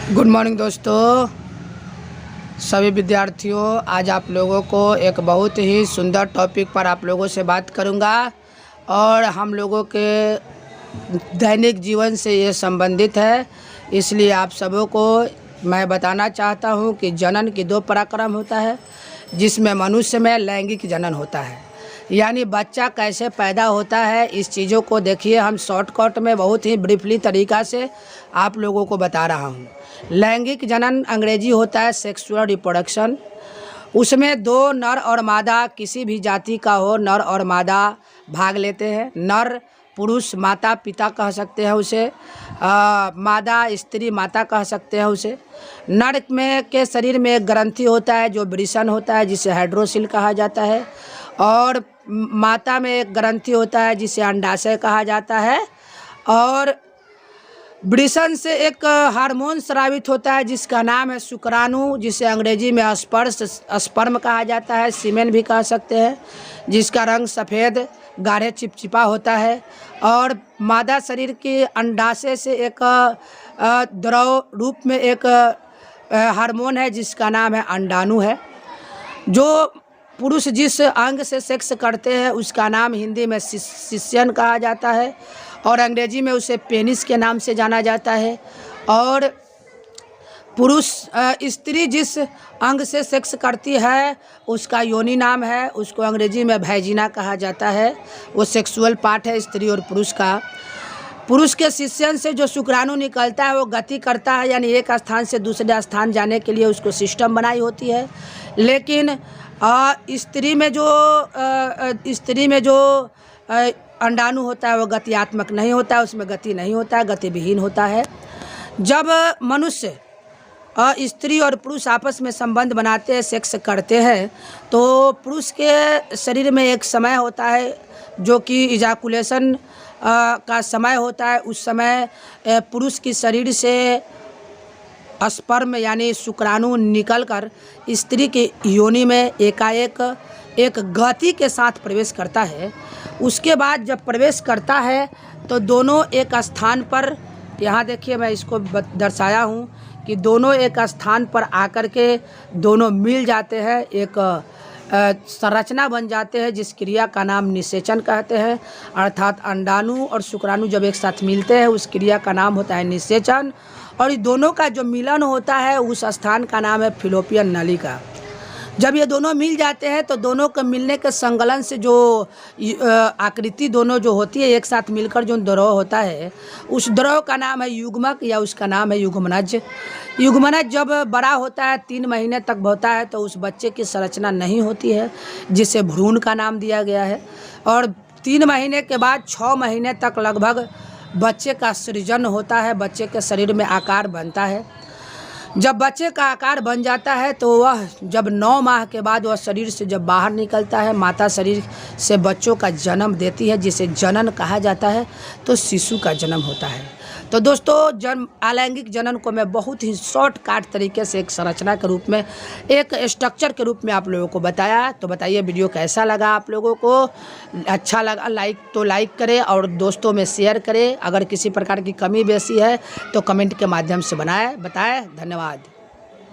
Good morning दोस्तों, सभी विद्यार्थियों। आज आप लोगों को एक बहुत ही सुंदर टॉपिक पर आप लोगों से बात करूंगा और हम लोगों के दैनिक जीवन से ये संबंधित है। इसलिए आप सबों को मैं बताना चाहता हूं कि जनन की दो पराक्रम होता है, जिसमें मनुष्य में लैंगिक जनन होता है, यानी बच्चा कैसे पैदा होता है। इस चीज़ों को देखिए, हम शॉर्टकट में बहुत ही ब्रीफली तरीक़ा से आप लोगों को बता रहा हूँ। लैंगिक जनन अंग्रेजी होता है सेक्सुअल रिप्रोडक्शन। उसमें दो नर और मादा, किसी भी जाति का हो, नर और मादा भाग लेते हैं। नर पुरुष माता पिता कह सकते हैं उसे, मादा स्त्री माता कह सकते हैं उसे। नर में के शरीर में एक ग्रंथि होता है जो वृषण होता है, जिसे हाइड्रोसिल कहा जाता है, और माता में एक ग्रंथि होता है जिसे अंडाशय कहा जाता है। और वृषण से एक हार्मोन स्रावित होता है जिसका नाम है शुक्राणु, जिसे अंग्रेजी में स्पर्म कहा जाता है, सीमेन भी कह सकते हैं, जिसका रंग सफ़ेद गाढ़े चिपचिपा होता है। और मादा शरीर के अंडाशय से एक द्रव रूप में एक हार्मोन है जिसका नाम है अंडाणु है। जो पुरुष जिस अंग से सेक्स करते हैं उसका नाम हिंदी में शिश्यन कहा जाता है और अंग्रेजी में उसे पेनिस के नाम से जाना जाता है। और पुरुष स्त्री जिस अंग से सेक्स करती है उसका योनि नाम है, उसको अंग्रेजी में वैजिना कहा जाता है। वो सेक्सुअल पार्ट है स्त्री और पुरुष का। पुरुष के शिश्यन से जो शुक्राणु निकलता है वो गति करता है, यानी एक स्थान से दूसरे स्थान जाने के लिए उसको सिस्टम बनाई होती है। लेकिन स्त्री में जो अंडाणु होता है वो गतियात्मक नहीं होता है, उसमें गति नहीं होता है, गति विहीन होता है। जब मनुष्य स्त्री और पुरुष आपस में संबंध बनाते हैं, सेक्स करते हैं, तो पुरुष के शरीर में एक समय होता है जो कि इजाकुलेशन का समय होता है। उस समय पुरुष की शरीर से स्पर्म यानी शुक्राणु निकलकर स्त्री की योनि में एकाएक एक गति के साथ प्रवेश करता है। उसके बाद जब प्रवेश करता है तो दोनों एक स्थान पर, यहाँ देखिए मैं इसको दर्शाया हूँ कि दोनों एक स्थान पर आकर के दोनों मिल जाते हैं, एक संरचना बन जाते हैं जिस क्रिया का नाम निषेचन कहते हैं। अर्थात अंडाणु और शुक्राणु जब एक साथ मिलते हैं उस क्रिया का नाम होता है निषेचन। और ये दोनों का जो मिलन होता है उस स्थान का नाम है फिलोपियन नलिका। जब ये दोनों मिल जाते हैं तो दोनों के मिलने के संगलन से जो आकृति दोनों जो होती है एक साथ मिलकर जो द्रव होता है उस द्रव का नाम है युग्मक या उसका नाम है युग्मनज। युग्मनज जब बड़ा होता है 3 महीने तक होता है तो उस बच्चे की संरचना नहीं होती है, जिसे भ्रूण का नाम दिया गया है। और 3 महीने के बाद 6 महीने तक लगभग बच्चे का सृजन होता है, बच्चे के शरीर में आकार बनता है। जब बच्चे का आकार बन जाता है तो वह जब 9 माह के बाद वह शरीर से जब बाहर निकलता है, माता शरीर से बच्चों का जन्म देती है जिसे जनन कहा जाता है, तो शिशु का जन्म होता है। तो दोस्तों, अलैंगिक जनन को मैं बहुत ही शॉर्टकट तरीके से एक संरचना के रूप में, एक स्ट्रक्चर के रूप में आप लोगों को बताया। तो बताइए वीडियो कैसा लगा आप लोगों को। अच्छा लगा तो लाइक करें और दोस्तों में शेयर करें। अगर किसी प्रकार की कमी बेसी है तो कमेंट के माध्यम से बताएं। धन्यवाद।